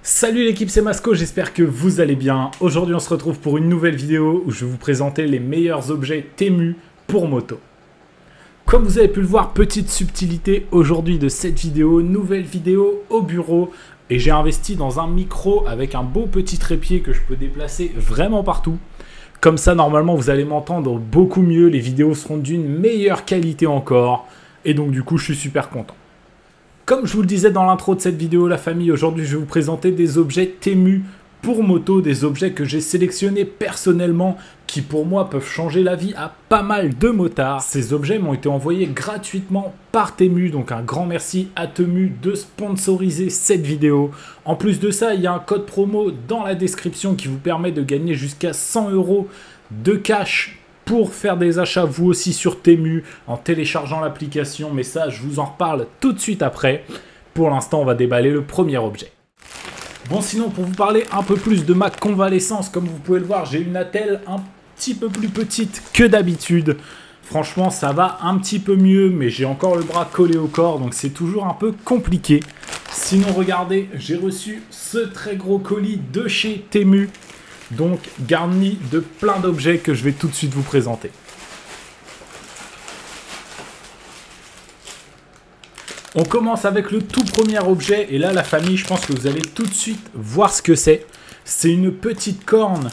Salut l'équipe, c'est Masco, j'espère que vous allez bien. Aujourd'hui on se retrouve pour une nouvelle vidéo où je vais vous présenter les meilleurs objets Temu pour moto. Comme vous avez pu le voir, petite subtilité aujourd'hui de cette vidéo, nouvelle vidéo au bureau. Et j'ai investi dans un micro avec un beau petit trépied que je peux déplacer vraiment partout. Comme ça normalement vous allez m'entendre beaucoup mieux, les vidéos seront d'une meilleure qualité encore. Et donc du coup je suis super content. Comme je vous le disais dans l'intro de cette vidéo, la famille, aujourd'hui je vais vous présenter des objets Temu pour moto, des objets que j'ai sélectionnés personnellement, qui pour moi peuvent changer la vie à pas mal de motards. Ces objets m'ont été envoyés gratuitement par Temu, donc un grand merci à Temu de sponsoriser cette vidéo. En plus de ça, il y a un code promo dans la description qui vous permet de gagner jusqu'à 100 € de cash pour faire des achats vous aussi sur Temu en téléchargeant l'application, mais ça je vous en reparle tout de suite après. Pour l'instant on va déballer le premier objet. Bon, sinon pour vous parler un peu plus de ma convalescence, comme vous pouvez le voir, j'ai une attelle un petit peu plus petite que d'habitude. Franchement ça va un petit peu mieux, mais j'ai encore le bras collé au corps, donc c'est toujours un peu compliqué. Sinon regardez, j'ai reçu ce très gros colis de chez Temu. Donc garni de plein d'objets que je vais tout de suite vous présenter. On commence avec le tout premier objet, et là la famille, je pense que vous allez tout de suite voir ce que c'est. C'est une petite corne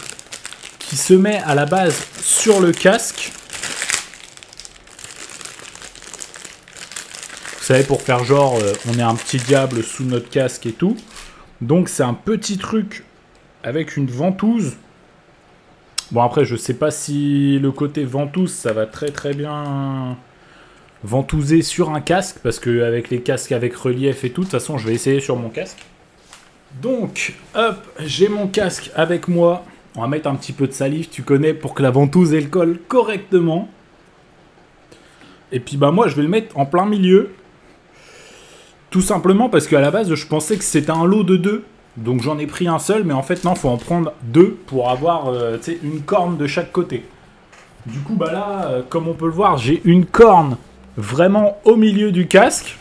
qui se met à la base sur le casque. Vous savez, pour faire genre on est un petit diable sous notre casque et tout. Donc c'est un petit truc avec une ventouse. Bon après je sais pas si le côté ventouse ça va très bien ventouser sur un casque, parce que avec les casques avec relief et tout, de toute façon je vais essayer sur mon casque. Donc hop, j'ai mon casque avec moi. On va mettre un petit peu de salive, tu connais, pour que la ventouse elle colle correctement. Et puis bah moi je vais le mettre en plein milieu. Tout simplement parce qu'à la base je pensais que c'était un lot de 2. Donc j'en ai pris un seul, mais en fait non, faut en prendre 2 pour avoir une corne de chaque côté. Du coup bah là, comme on peut le voir, j'ai une corne vraiment au milieu du casque.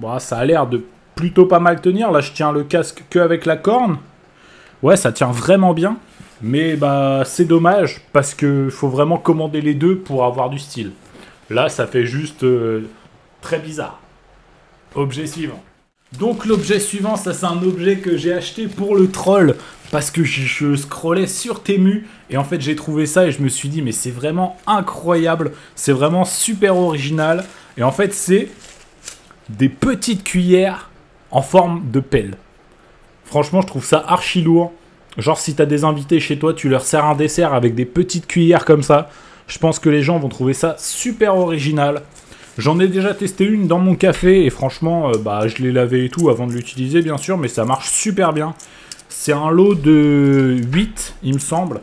Bon, ça a l'air de plutôt pas mal tenir. Là je tiens le casque qu'avec la corne. Ouais, ça tient vraiment bien. Mais bah c'est dommage, parce que faut vraiment commander les deux pour avoir du style. Là ça fait juste très bizarre. Objet suivant. Donc l'objet suivant, ça c'est un objet que j'ai acheté pour le troll, parce que je scrollais sur Temu et en fait j'ai trouvé ça et je me suis dit mais c'est vraiment incroyable, c'est vraiment super original. Et en fait c'est des petites cuillères en forme de pelle. Franchement je trouve ça archi lourd. Genre si t'as des invités chez toi, tu leur sers un dessert avec des petites cuillères comme ça. Je pense que les gens vont trouver ça super original. J'en ai déjà testé une dans mon café et franchement, bah, je l'ai lavé et tout avant de l'utiliser bien sûr, mais ça marche super bien. C'est un lot de 8, il me semble.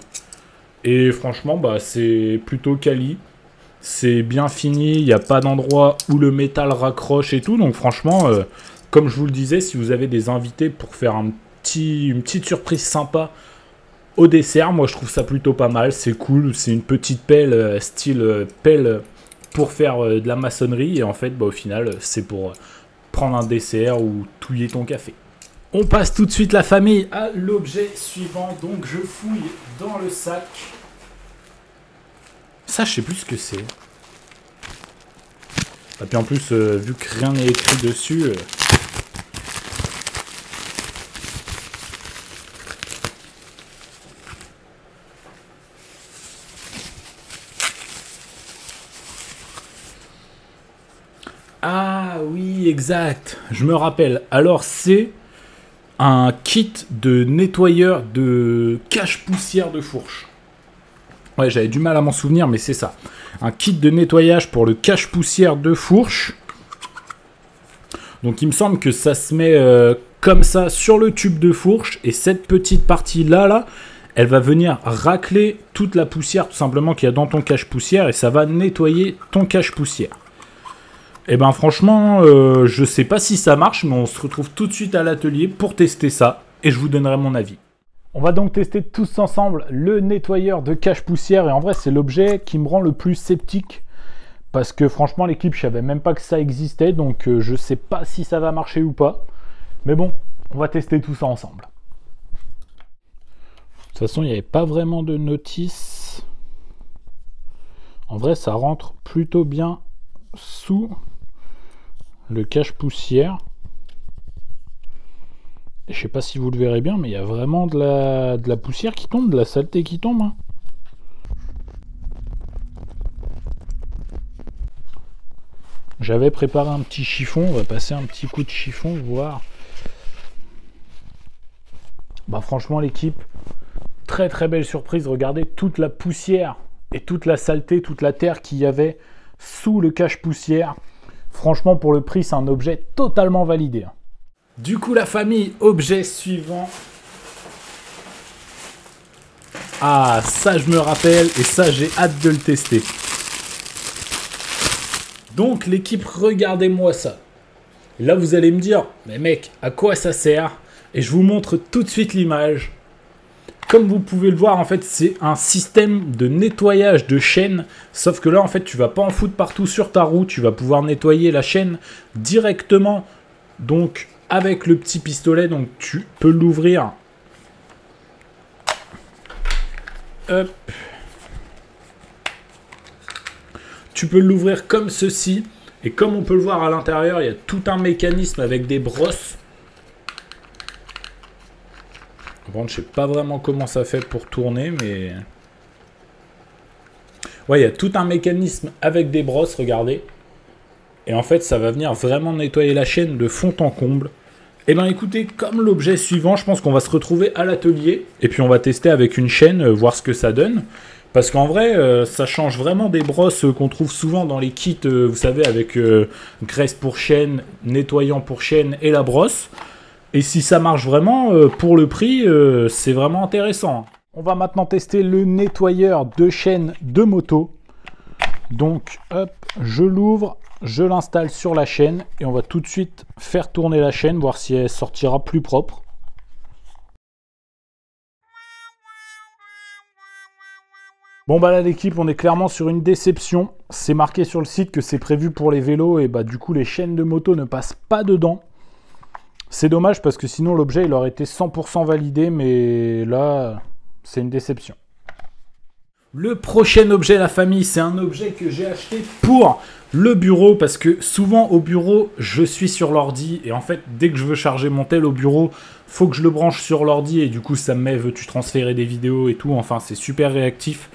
Et franchement, bah, c'est plutôt quali. C'est bien fini, il n'y a pas d'endroit où le métal raccroche et tout. Donc franchement, comme je vous le disais, si vous avez des invités pour faire une petite surprise sympa au dessert, moi je trouve ça plutôt pas mal. C'est cool, c'est une petite pelle, style pelle pour faire de la maçonnerie, et en fait bah, au final c'est pour prendre un dessert ou touiller ton café. On passe tout de suite la famille à l'objet suivant. Donc je fouille dans le sac. Ça je sais plus ce que c'est. Et puis en plus vu que rien n'est écrit dessus Ah oui, exact, je me rappelle. Alors c'est un kit de nettoyeur de cache-poussière de fourche. Ouais, j'avais du mal à m'en souvenir, mais c'est ça. Un kit de nettoyage pour le cache-poussière de fourche. Donc il me semble que ça se met comme ça sur le tube de fourche. Et cette petite partie-là, elle va venir racler toute la poussière tout simplement qu'il y a dans ton cache-poussière. Et ça va nettoyer ton cache-poussière. Et ben franchement, je sais pas si ça marche, mais on se retrouve tout de suite à l'atelier pour tester ça, et je vous donnerai mon avis. On va donc tester tous ensemble le nettoyeur de cache-poussière, et en vrai c'est l'objet qui me rend le plus sceptique, Parce que franchement, l'équipe, je savais même pas que ça existait. Donc, je sais pas si ça va marcher ou pas. Mais bon, on va tester tout ça ensemble. De toute façon, il n'y avait pas vraiment de notice. En vrai, ça rentre plutôt bien sous le cache-poussière. Je sais pas si vous le verrez bien, mais il y a vraiment de la poussière qui tombe, de la saleté qui tombe. Hein. J'avais préparé un petit chiffon, on va passer un petit coup de chiffon, voir. Bah franchement l'équipe, très très belle surprise, regardez toute la poussière et toute la saleté, toute la terre qu'il y avait sous le cache-poussière. Franchement pour le prix c'est un objet totalement validé. Du coup la famille, objet suivant. Ah ça je me rappelle et ça j'ai hâte de le tester. Donc l'équipe, regardez-moi ça. Là vous allez me dire, mais mec, à quoi ça sert? Et je vous montre tout de suite l'image. Comme vous pouvez le voir, en fait, c'est un système de nettoyage de chaîne. Sauf que là, en fait, tu vas pas en foutre partout sur ta roue. Tu vas pouvoir nettoyer la chaîne directement. Donc, avec le petit pistolet, donc tu peux l'ouvrir. Hop. Tu peux l'ouvrir comme ceci. Et comme on peut le voir à l'intérieur, il y a tout un mécanisme avec des brosses. Bon, je sais pas vraiment comment ça fait pour tourner, mais... Ouais, il y a tout un mécanisme avec des brosses, regardez. Et en fait, ça va venir vraiment nettoyer la chaîne de fond en comble. Et bien écoutez, comme l'objet suivant, je pense qu'on va se retrouver à l'atelier. Et puis on va tester avec une chaîne, voir ce que ça donne. Parce qu'en vrai, ça change vraiment des brosses qu'on trouve souvent dans les kits, vous savez, avec graisse pour chaîne, nettoyant pour chaîne et la brosse. Et si ça marche vraiment, pour le prix, c'est vraiment intéressant. On va maintenant tester le nettoyeur de chaîne de moto. Donc, hop, je l'ouvre, je l'installe sur la chaîne et on va tout de suite faire tourner la chaîne, voir si elle sortira plus propre. Bon bah là l'équipe, on est clairement sur une déception. C'est marqué sur le site que c'est prévu pour les vélos et bah du coup les chaînes de moto ne passent pas dedans. C'est dommage parce que sinon l'objet il aurait été 100% validé, mais là c'est une déception. Le prochain objet la famille, c'est un objet que j'ai acheté pour le bureau parce que souvent au bureau je suis sur l'ordi et en fait dès que je veux charger mon tel au bureau, faut que je le branche sur l'ordi et du coup ça me met veux-tu transférer des vidéos et tout, enfin c'est super réactif.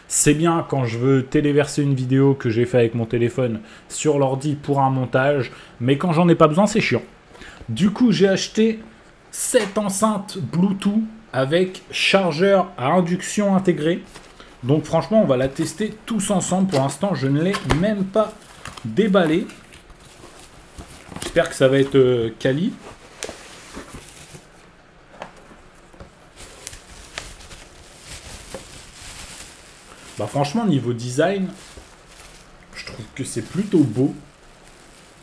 C'est bien quand je veux téléverser une vidéo que j'ai fait avec mon téléphone sur l'ordi pour un montage, mais quand j'en ai pas besoin c'est chiant. Du coup, j'ai acheté cette enceinte Bluetooth avec chargeur à induction intégré. Donc franchement, on va la tester tous ensemble. Pour l'instant, je ne l'ai même pas déballée. J'espère que ça va être quali. Bah franchement, niveau design, je trouve que c'est plutôt beau.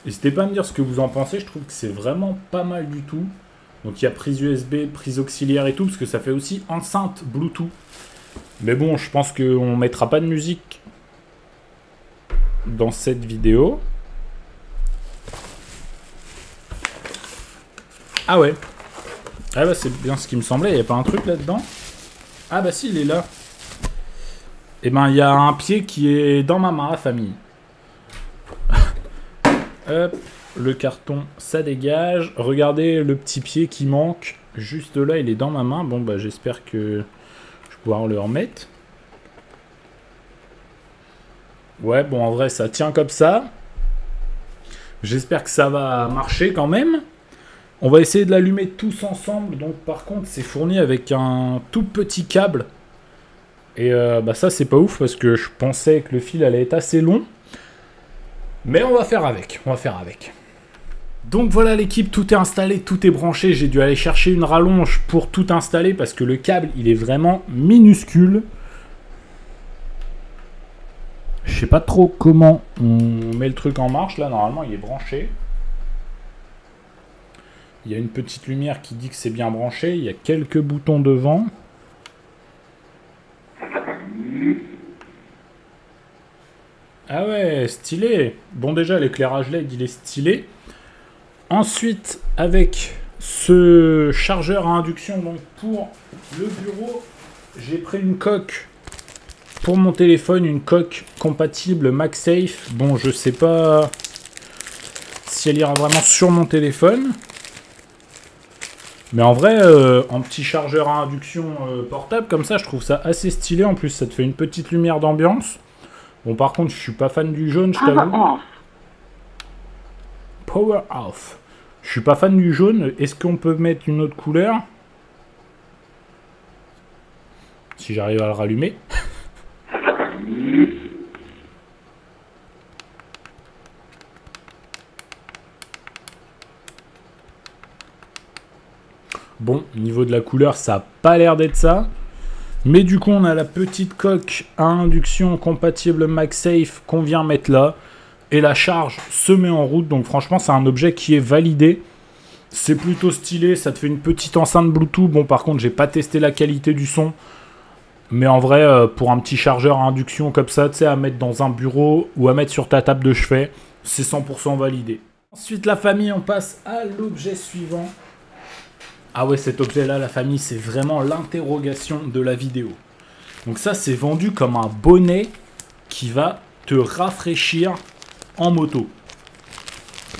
N'hésitez pas à me dire ce que vous en pensez, je trouve que c'est vraiment pas mal du tout. Donc il y a prise USB, prise auxiliaire et tout, parce que ça fait aussi enceinte Bluetooth. Mais bon, je pense qu'on ne mettra pas de musique dans cette vidéo. Ah ouais. Ah bah c'est bien ce qui me semblait, il n'y a pas un truc là-dedans? Ah bah si, il est là. Et ben il y a un pied qui est dans ma main, la famille. Hop, le carton, ça dégage. Regardez le petit pied qui manque. Juste là, il est dans ma main. Bon, bah j'espère que je vais pouvoir le remettre. Ouais, bon, en vrai, ça tient comme ça. J'espère que ça va marcher quand même. On va essayer de l'allumer tous ensemble. Donc, par contre, c'est fourni avec un tout petit câble. Et bah ça, c'est pas ouf parce que je pensais que le fil allait être assez long. Mais on va faire avec, on va faire avec. Donc voilà l'équipe, tout est installé, tout est branché. J'ai dû aller chercher une rallonge pour tout installer parce que le câble, il est vraiment minuscule. Je sais pas trop comment on met le truc en marche. Là, normalement, il est branché. Il y a une petite lumière qui dit que c'est bien branché. Il y a quelques boutons devant. Ah ouais, stylé. Bon, déjà, l'éclairage LED, il est stylé. Ensuite, avec ce chargeur à induction, donc pour le bureau, j'ai pris une coque pour mon téléphone, une coque compatible MagSafe. Bon, je sais pas si elle ira vraiment sur mon téléphone. Mais en vrai, en petit chargeur à induction portable, comme ça, je trouve ça assez stylé. En plus, ça te fait une petite lumière d'ambiance. Bon, par contre, je suis pas fan du jaune, je t'avoue. Power off. Je suis pas fan du jaune. Est-ce qu'on peut mettre une autre couleur? Si j'arrive à le rallumer. Bon, niveau de la couleur, ça n'a pas l'air d'être ça. Mais du coup, on a la petite coque à induction compatible MagSafe qu'on vient mettre là. Et la charge se met en route. Donc franchement, c'est un objet qui est validé. C'est plutôt stylé. Ça te fait une petite enceinte Bluetooth. Bon, par contre, j'ai pas testé la qualité du son. Mais en vrai, pour un petit chargeur à induction comme ça, tu sais, à mettre dans un bureau ou à mettre sur ta table de chevet, c'est 100% validé. Ensuite, la famille, on passe à l'objet suivant. Ah ouais, cet objet-là, la famille, c'est vraiment l'interrogation de la vidéo. Donc ça, c'est vendu comme un bonnet qui va te rafraîchir en moto.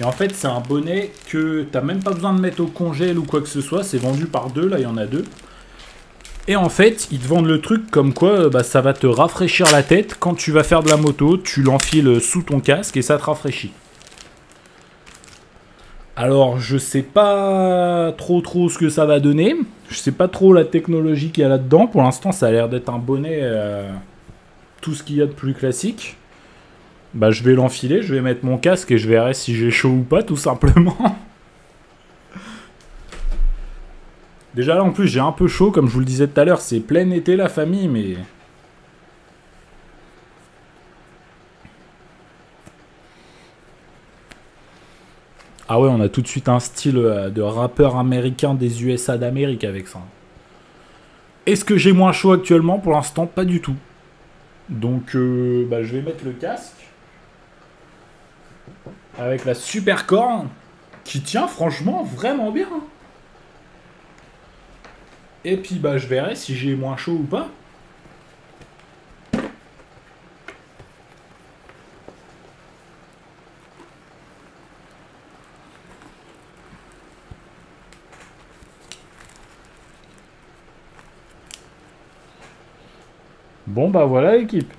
Et en fait, c'est un bonnet que t'as même pas besoin de mettre au congèle ou quoi que ce soit. C'est vendu par deux, là, il y en a deux. Et en fait, ils te vendent le truc comme quoi bah, ça va te rafraîchir la tête. Quand tu vas faire de la moto, tu l'enfiles sous ton casque et ça te rafraîchit. Alors, je sais pas trop ce que ça va donner. Je sais pas trop la technologie qu'il y a là-dedans. Pour l'instant, ça a l'air d'être un bonnet tout ce qu'il y a de plus classique. Bah, je vais l'enfiler, je vais mettre mon casque et je verrai si j'ai chaud ou pas, tout simplement. Déjà là, en plus, j'ai un peu chaud, comme je vous le disais tout à l'heure. C'est plein été, la famille, mais... Ah ouais, on a tout de suite un style de rappeur américain des USA d'Amérique avec ça. Est-ce que j'ai moins chaud actuellement? Pour l'instant, pas du tout. Donc, bah, je vais mettre le casque. Avec la super corne. Qui tient franchement vraiment bien. Et puis, bah, je verrai si j'ai moins chaud ou pas. Bon bah voilà l'équipe.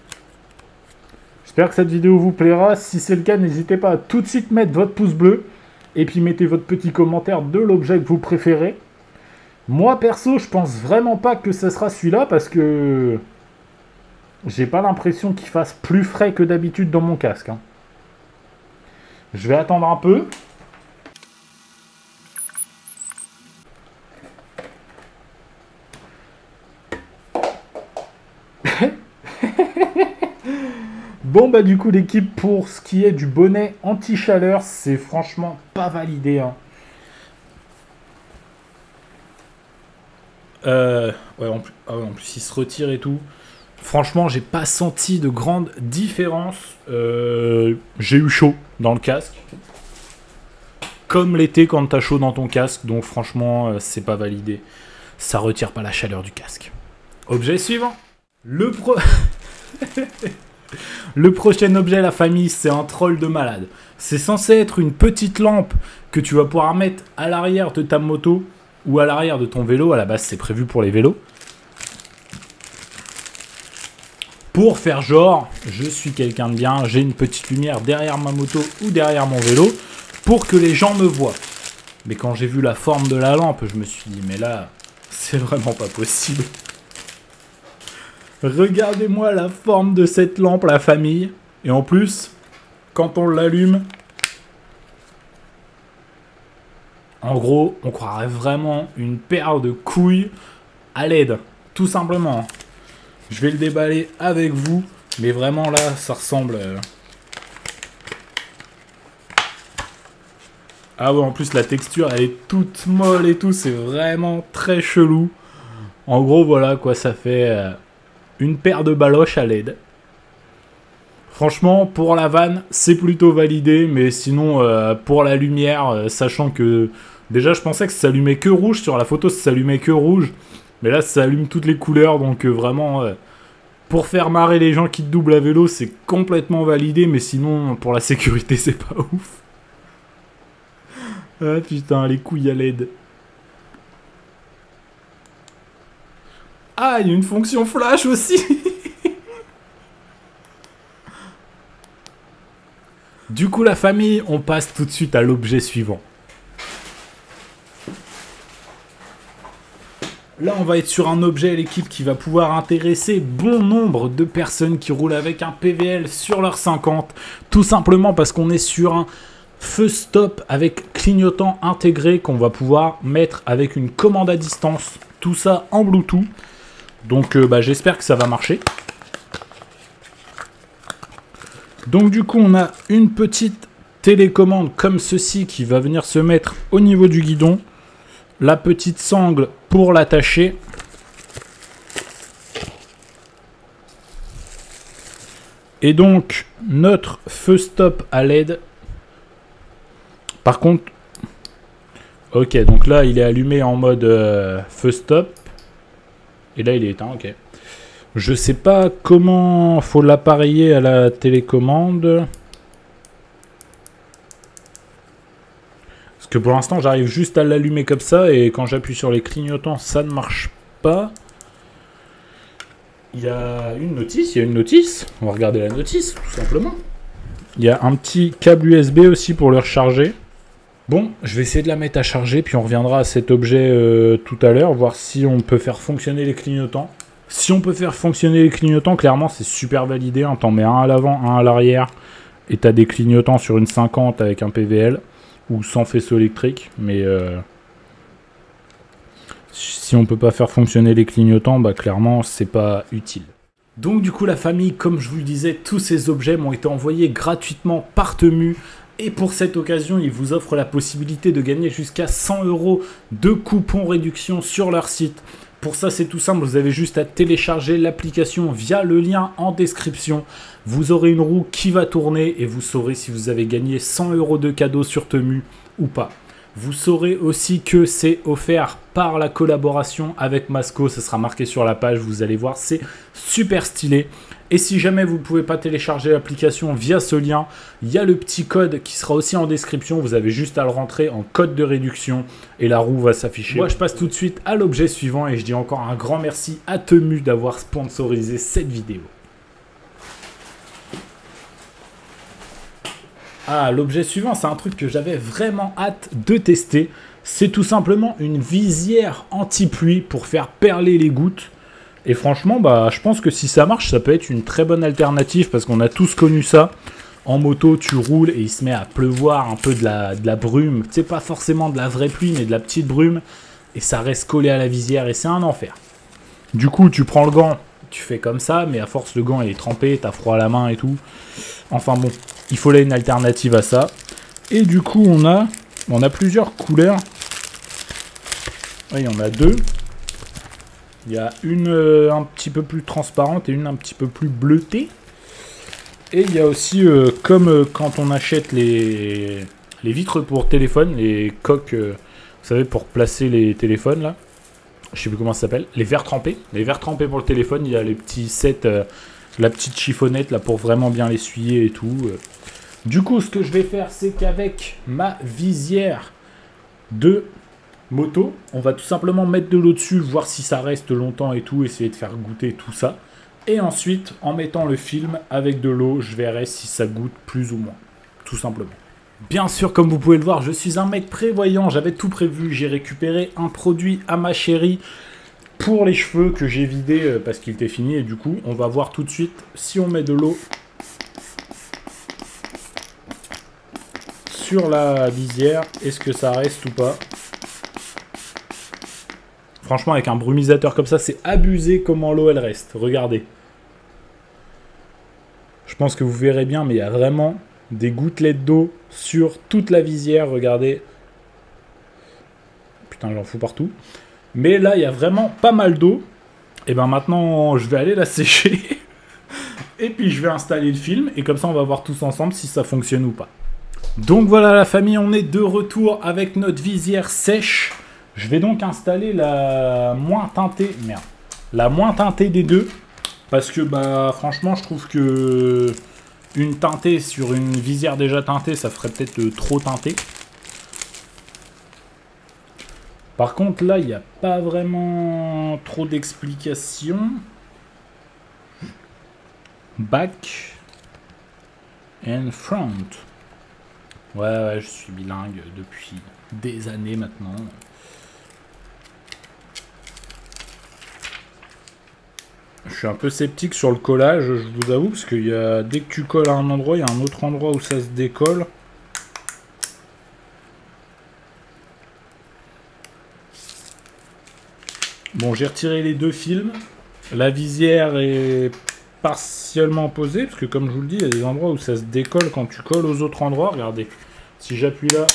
J'espère que cette vidéo vous plaira. Si c'est le cas, n'hésitez pas à tout de suite mettre votre pouce bleu. Et puis mettez votre petit commentaire de l'objet que vous préférez. Moi perso, je pense vraiment pas que ce sera celui-là parce que... j'ai pas l'impression qu'il fasse plus frais que d'habitude dans mon casque. Hein. Je vais attendre un peu. Bon bah du coup l'équipe, pour ce qui est du bonnet anti-chaleur, c'est franchement pas validé. Hein. Ouais, en plus il se retire et tout. Franchement, j'ai pas senti de grande différence. J'ai eu chaud dans le casque. Comme l'été quand t'as chaud dans ton casque. Donc franchement, c'est pas validé. Ça retire pas la chaleur du casque. Objet suivant. Le prochain objet, la famille, c'est un troll de malade. C'est censé être une petite lampe que tu vas pouvoir mettre à l'arrière de ta moto ou à l'arrière de ton vélo. À la base, c'est prévu pour les vélos. Pour faire genre, je suis quelqu'un de bien, j'ai une petite lumière derrière ma moto ou derrière mon vélo pour que les gens me voient. Mais quand j'ai vu la forme de la lampe, je me suis dit, mais là, c'est vraiment pas possible. Regardez-moi la forme de cette lampe, la famille. Et en plus, quand on l'allume, en gros, on croirait vraiment une paire de couilles à LED, tout simplement. Je vais le déballer avec vous, mais vraiment là, ça ressemble... Ah ouais, en plus la texture, elle est toute molle et tout, c'est vraiment très chelou. En gros, voilà quoi, ça fait une paire de baloches à LED. Franchement, pour la vanne, c'est plutôt validé, mais sinon, pour la lumière, sachant que... Déjà, je pensais que ça s'allumait que rouge, sur la photo, ça s'allumait que rouge, mais là, ça allume toutes les couleurs, donc vraiment, pour faire marrer les gens qui te doublent à vélo, c'est complètement validé, mais sinon, pour la sécurité, c'est pas ouf. Ah putain, les couilles à LED. Ah, il y a une fonction flash aussi. Du coup, la famille, on passe tout de suite à l'objet suivant. Là, on va être sur un objet à l'équipe qui va pouvoir intéresser bon nombre de personnes qui roulent avec un PVL sur leur 50. Tout simplement parce qu'on est sur un feu stop avec clignotant intégré qu'on va pouvoir mettre avec une commande à distance. Tout ça en Bluetooth. Donc, j'espère que ça va marcher. Donc du coup, on a une petite télécommande comme ceci qui va venir se mettre au niveau du guidon. La petite sangle pour l'attacher. Et donc, notre feu stop à LED. Par contre, ok, donc là, il est allumé en mode feu stop. Et là, il est éteint, ok. Je sais pas comment faut l'appareiller à la télécommande. Parce que pour l'instant, j'arrive juste à l'allumer comme ça. Et quand j'appuie sur les clignotants, ça ne marche pas. Il y a une notice, On va regarder la notice, tout simplement. Il y a un petit câble USB aussi pour le recharger. Bon, je vais essayer de la mettre à charger. Puis on reviendra à cet objet tout à l'heure. Voir si on peut faire fonctionner les clignotants. Si on peut faire fonctionner les clignotants, clairement c'est super validé. Hein. T'en mets un à l'avant, un à l'arrière. Et t'as des clignotants sur une 50 avec un PVL. Ou sans faisceau électrique. Mais si on peut pas faire fonctionner les clignotants, clairement c'est pas utile. Donc du coup la famille, comme je vous le disais, tous ces objets m'ont été envoyés gratuitement par Temu. Et pour cette occasion, ils vous offrent la possibilité de gagner jusqu'à 100 € de coupons réduction sur leur site. Pour ça, c'est tout simple, vous avez juste à télécharger l'application via le lien en description. Vous aurez une roue qui va tourner et vous saurez si vous avez gagné 100 € de cadeaux sur Temu ou pas. Vous saurez aussi que c'est offert par la collaboration avec Masco. Ça sera marqué sur la page, vous allez voir, c'est super stylé. Et si jamais vous ne pouvez pas télécharger l'application via ce lien, il y a le petit code qui sera aussi en description. Vous avez juste à le rentrer en code de réduction et la roue va s'afficher. Moi, je passe tout de suite à l'objet suivant et je dis encore un grand merci à Temu d'avoir sponsorisé cette vidéo. Ah, l'objet suivant, c'est un truc que j'avais vraiment hâte de tester. C'est tout simplement une visière anti-pluie pour faire perler les gouttes. Et franchement, je pense que si ça marche, ça peut être une très bonne alternative parce qu'on a tous connu ça. En moto, tu roules et il se met à pleuvoir un peu de la brume. Tu sais, pas forcément de la vraie pluie, mais de la petite brume. Et ça reste collé à la visière et c'est un enfer. Du coup, tu prends le gant, tu fais comme ça, mais à force, le gant il est trempé, t'as froid à la main et tout. Enfin bon, il faut là une alternative à ça. Et du coup, on a plusieurs couleurs. Il y en a deux. Il y a une un petit peu plus transparente et une un petit peu plus bleutée. Et il y a aussi, comme quand on achète les vitres pour téléphone, les coques, vous savez, pour placer les téléphones, là. Je sais plus comment ça s'appelle. Les verres trempés. Les verres trempés pour le téléphone, il y a les petits sets, la petite chiffonnette, là, pour vraiment bien l'essuyer et tout. Du coup, ce que je vais faire, c'est qu'avec ma visière de moto, on va tout simplement mettre de l'eau dessus, voir si ça reste longtemps et tout, essayer de faire goûter tout ça. Et ensuite, en mettant le film avec de l'eau, je verrai si ça goûte plus ou moins, tout simplement. Bien sûr, comme vous pouvez le voir, je suis un mec prévoyant, j'avais tout prévu, j'ai récupéré un produit à ma chérie pour les cheveux que j'ai vidé parce qu'il était fini. Et du coup, on va voir tout de suite si on met de l'eau sur la visière, est-ce que ça reste ou pas. Franchement, avec un brumisateur comme ça, c'est abusé comment l'eau, elle reste. Regardez. Je pense que vous verrez bien, mais il y a vraiment des gouttelettes d'eau sur toute la visière. Regardez. Putain, j'en fous partout. Mais là, il y a vraiment pas mal d'eau. Et ben maintenant, je vais aller la sécher. Et puis je vais installer le film et comme ça on va voir tous ensemble si ça fonctionne ou pas. Donc voilà la famille, on est de retour avec notre visière sèche. Je vais donc installer la moins teintée, la moins teintée des deux. Parce que bah franchement je trouve que une teintée sur une visière déjà teintée ça ferait peut-être trop teinté. Par contre là il n'y a pas vraiment trop d'explications. Back and front. Ouais, je suis bilingue depuis des années maintenant. Je suis un peu sceptique sur le collage, je vous avoue, parce que dès que tu colles à un endroit, il y a un autre endroit où ça se décolle. Bon, j'ai retiré les deux films. La visière est partiellement posée, parce que comme je vous le dis, il y a des endroits où ça se décolle quand tu colles aux autres endroits. Regardez, si j'appuie là,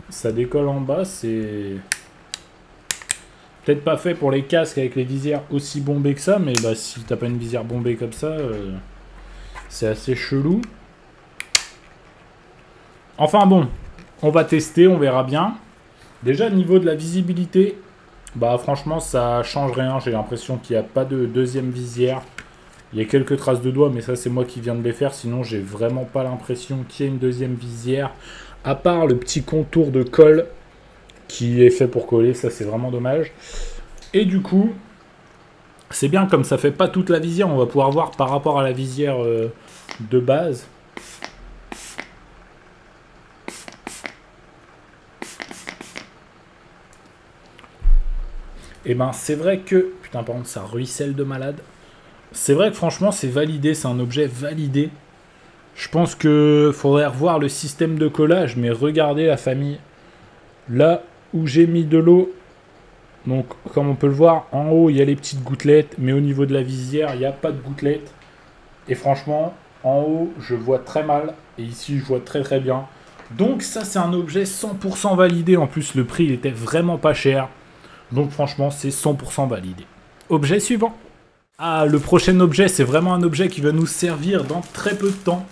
ça décolle en bas, c'est peut-être pas fait pour les casques avec les visières aussi bombées que ça, mais bah, si t'as pas une visière bombée comme ça, c'est assez chelou. Enfin bon, on va tester, on verra bien. Déjà, au niveau de la visibilité, bah franchement, ça change rien. J'ai l'impression qu'il n'y a pas de deuxième visière. Il y a quelques traces de doigts, mais ça c'est moi qui viens de les faire. Sinon, j'ai vraiment pas l'impression qu'il y ait une deuxième visière. À part le petit contour de colle qui est fait pour coller. Ça, c'est vraiment dommage. Et du coup, c'est bien comme ça fait pas toute la visière. On va pouvoir voir par rapport à la visière de base. Et ben, c'est vrai que... Putain, par contre, ça ruisselle de malade. C'est vrai que franchement c'est validé, c'est un objet validé. Je pense que faudrait revoir le système de collage, mais regardez la famille. Là où j'ai mis de l'eau, donc comme on peut le voir, en haut il y a les petites gouttelettes, mais au niveau de la visière il n'y a pas de gouttelettes. Et franchement, en haut je vois très mal, et ici je vois très très bien. Donc ça c'est un objet 100% validé, en plus le prix il était vraiment pas cher. Donc franchement c'est 100% validé. Objet suivant. Ah, le prochain objet, c'est vraiment un objet qui va nous servir dans très peu de temps.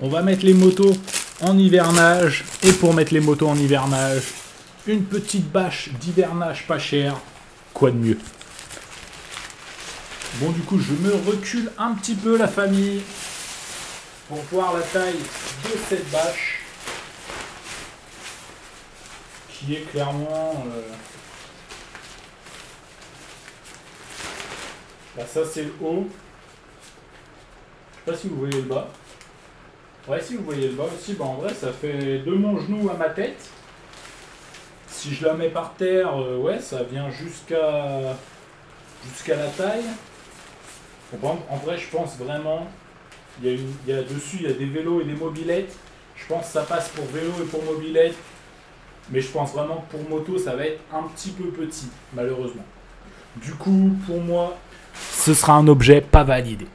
On va mettre les motos en hivernage. Et pour mettre les motos en hivernage, une petite bâche d'hivernage pas chère. Quoi de mieux? Bon, du coup, je me recule un petit peu, la famille, pour voir la taille de cette bâche. Qui est clairement... Là, ça c'est le haut. Je sais pas si vous voyez le bas. Ouais, si vous voyez le bas aussi, bah en vrai ça fait de mon genou à ma tête. Si je la mets par terre, ouais, ça vient jusqu'à la taille. Bon, en vrai, je pense vraiment, dessus, il y a des vélos et des mobylettes. Je pense que ça passe pour vélo et pour mobilette. Mais je pense vraiment que pour moto, ça va être un petit peu petit, malheureusement. Du coup, pour moi... ce sera un objet pas validé.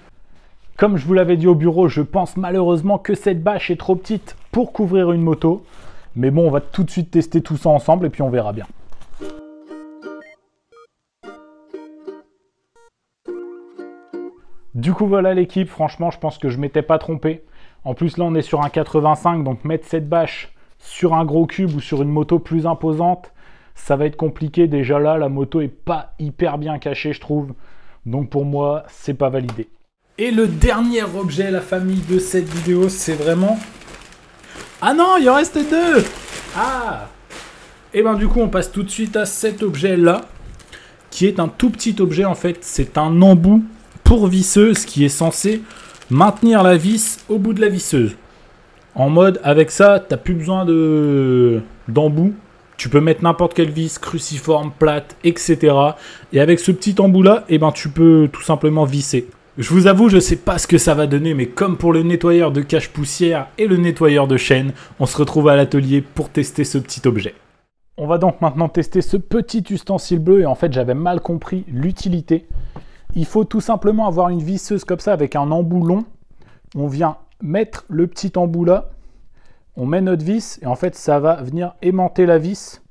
Comme je vous l'avais dit au bureau, je pense malheureusement que cette bâche est trop petite pour couvrir une moto. Mais bon, on va tout de suite tester tout ça ensemble et puis on verra bien. Du coup, voilà l'équipe. Franchement, je pense que je m'étais pas trompé. En plus, là, on est sur un 85. Donc, mettre cette bâche sur un gros cube ou sur une moto plus imposante, ça va être compliqué. Déjà là, la moto est pas hyper bien cachée, je trouve. Donc pour moi, c'est pas validé. Et le dernier objet, la famille, de cette vidéo, c'est vraiment... Ah non, il en reste deux! Ah! Et ben du coup, on passe tout de suite à cet objet-là, qui est un tout petit objet en fait. C'est un embout pour visseuse qui est censé maintenir la vis au bout de la visseuse. En mode, avec ça, t'as plus besoin d'embout. Tu peux mettre n'importe quelle vis, cruciforme, plate, etc. Et avec ce petit embout-là, eh ben, tu peux tout simplement visser. Je vous avoue, je ne sais pas ce que ça va donner, mais comme pour le nettoyeur de cache-poussière et le nettoyeur de chaîne, on se retrouve à l'atelier pour tester ce petit objet. On va donc maintenant tester ce petit ustensile bleu, et en fait, j'avais mal compris l'utilité. Il faut tout simplement avoir une visseuse comme ça, avec un embout long. On vient mettre le petit embout là. On met notre vis et en fait ça va venir aimanter la vis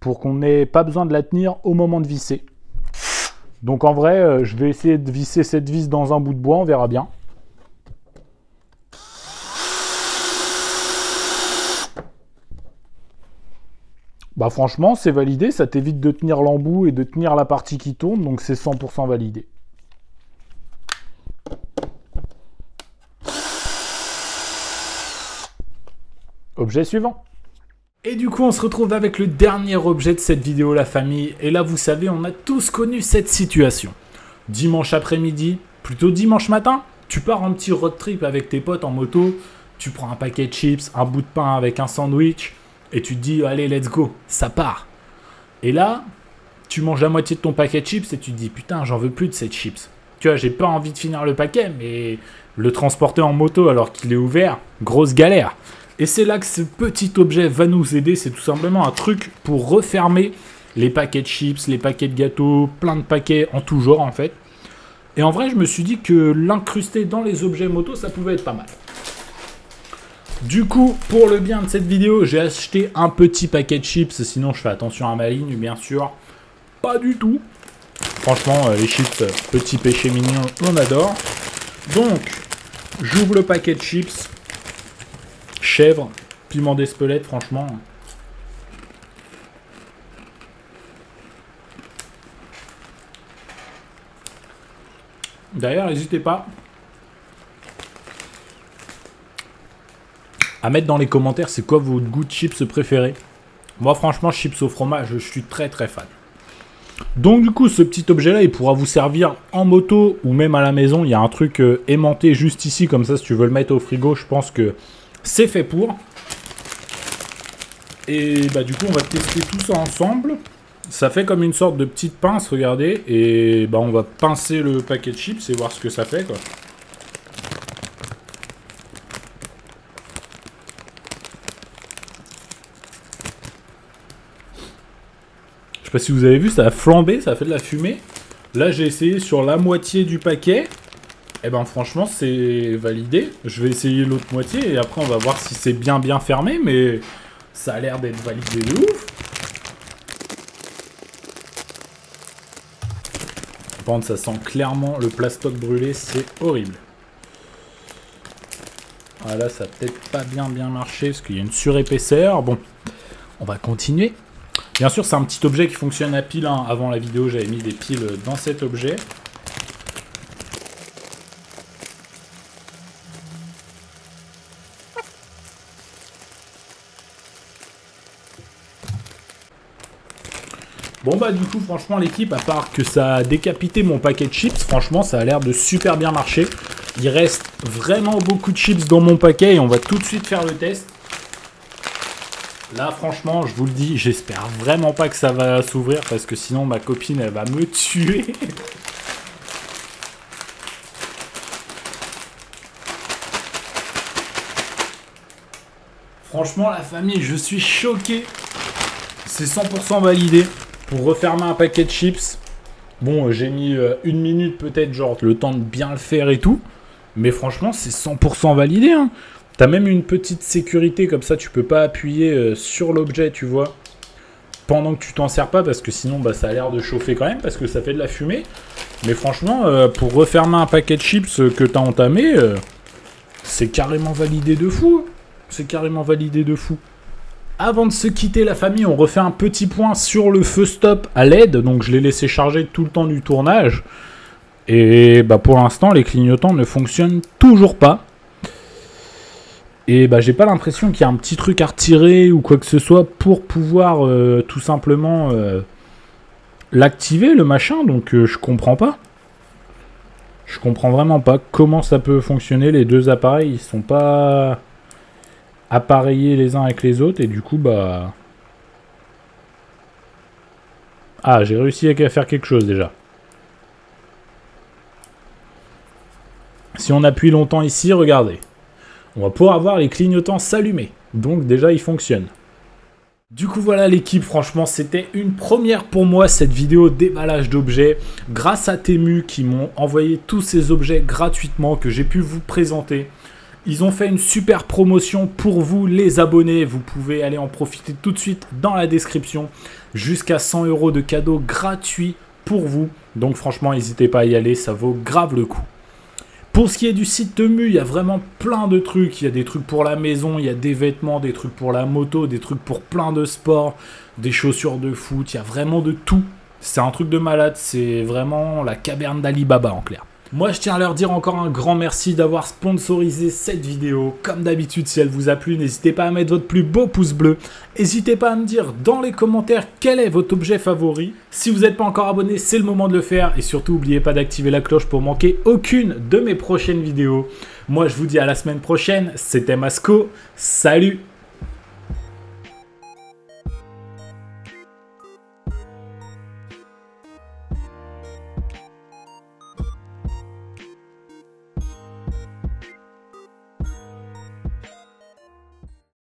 pour qu'on n'ait pas besoin de la tenir au moment de visser. Donc en vrai je vais essayer de visser cette vis dans un bout de bois, on verra bien. Bah franchement, c'est validé, ça t'évite de tenir l'embout et de tenir la partie qui tourne, donc c'est 100% validé. Objet suivant. Et du coup, on se retrouve avec le dernier objet de cette vidéo, la famille. Et là, vous savez, on a tous connu cette situation. Dimanche après-midi, plutôt dimanche matin, tu pars en petit road trip avec tes potes en moto, tu prends un paquet de chips, un bout de pain avec un sandwich, et tu te dis, allez, let's go, ça part. Et là, tu manges la moitié de ton paquet de chips et tu te dis, putain, j'en veux plus de cette chips. Tu vois, j'ai pas envie de finir le paquet, mais le transporter en moto alors qu'il est ouvert, grosse galère. Et c'est là que ce petit objet va nous aider, c'est tout simplement un truc pour refermer les paquets de chips, les paquets de gâteaux, plein de paquets en tout genre en fait. Et en vrai, je me suis dit que l'incruster dans les objets moto, ça pouvait être pas mal. Du coup, pour le bien de cette vidéo, j'ai acheté un petit paquet de chips, sinon je fais attention à ma ligne, bien sûr. Pas du tout. Franchement, les chips, petit péché mignon, on adore. Donc, j'ouvre le paquet de chips. Chèvre, piment d'Espelette, franchement. D'ailleurs, n'hésitez pas à mettre dans les commentaires c'est quoi votre goût de chips préféré. Moi, franchement, chips au fromage, je suis très très fan. Donc du coup, ce petit objet-là, il pourra vous servir en moto ou même à la maison. Il y a un truc aimanté juste ici, comme ça, si tu veux le mettre au frigo, je pense que c'est fait pour. Et bah du coup, on va tester tout ça ensemble. Ça fait comme une sorte de petite pince, regardez. Et bah on va pincer le paquet de chips et voir ce que ça fait, quoi. Je sais pas si vous avez vu, ça a flambé, ça a fait de la fumée. Là, j'ai essayé sur la moitié du paquet. Et ben franchement, c'est validé. Je vais essayer l'autre moitié et après, on va voir si c'est bien fermé. Mais ça a l'air d'être validé de ouf. Par contre, ça sent clairement le plastoc brûlé, c'est horrible. Voilà, ça a peut-être pas bien marché parce qu'il y a une surépaisseur. Bon, on va continuer. Bien sûr, c'est un petit objet qui fonctionne à pile. Hein. Avant la vidéo, j'avais mis des piles dans cet objet. Bon bah du coup franchement l'équipe, à part que ça a décapité mon paquet de chips, franchement ça a l'air de super bien marcher. Il reste vraiment beaucoup de chips dans mon paquet et on va tout de suite faire le test. Là franchement je vous le dis, j'espère vraiment pas que ça va s'ouvrir parce que sinon ma copine elle va me tuer. Franchement la famille, je suis choqué. C'est 100% validé. Pour refermer un paquet de chips, bon, j'ai mis une minute peut-être, genre le temps de bien le faire et tout. Mais franchement, c'est 100% validé. Hein. T'as même une petite sécurité, comme ça, tu peux pas appuyer sur l'objet, tu vois. Pendant que tu t'en sers pas, parce que sinon, bah, ça a l'air de chauffer quand même, parce que ça fait de la fumée. Mais franchement, pour refermer un paquet de chips que t'as entamé, c'est carrément validé de fou. C'est carrément validé de fou. Avant de se quitter la famille, on refait un petit point sur le feu stop à LED. Donc je l'ai laissé charger tout le temps du tournage. Et bah pour l'instant, les clignotants ne fonctionnent toujours pas. Et bah j'ai pas l'impression qu'il y a un petit truc à retirer ou quoi que ce soit pour pouvoir tout simplement l'activer le machin. Donc je comprends pas. Je comprends vraiment pas comment ça peut fonctionner. Les deux appareils, ils sont pas appareillés les uns avec les autres et du coup bah... Ah, j'ai réussi à faire quelque chose déjà. Si on appuie longtemps ici, regardez. On va pouvoir avoir les clignotants s'allumer. Donc déjà, ils fonctionnent. Du coup, voilà l'équipe. Franchement, c'était une première pour moi, cette vidéo déballage d'objets. Grâce à Temu qui m'ont envoyé tous ces objets gratuitement que j'ai pu vous présenter. Ils ont fait une super promotion pour vous les abonnés. Vous pouvez aller en profiter tout de suite dans la description. Jusqu'à 100 € de cadeaux gratuits pour vous. Donc franchement, n'hésitez pas à y aller, ça vaut grave le coup. Pour ce qui est du site Temu, il y a vraiment plein de trucs. Il y a des trucs pour la maison, il y a des vêtements, des trucs pour la moto, des trucs pour plein de sports. des chaussures de foot, il y a vraiment de tout. C'est un truc de malade, c'est vraiment la caverne d'Ali Baba en clair. Moi, je tiens à leur dire encore un grand merci d'avoir sponsorisé cette vidéo. Comme d'habitude, si elle vous a plu, n'hésitez pas à mettre votre plus beau pouce bleu. N'hésitez pas à me dire dans les commentaires quel est votre objet favori. Si vous n'êtes pas encore abonné, c'est le moment de le faire. Et surtout, n'oubliez pas d'activer la cloche pour manquer aucune de mes prochaines vidéos. Moi, je vous dis à la semaine prochaine. C'était Masco. Salut!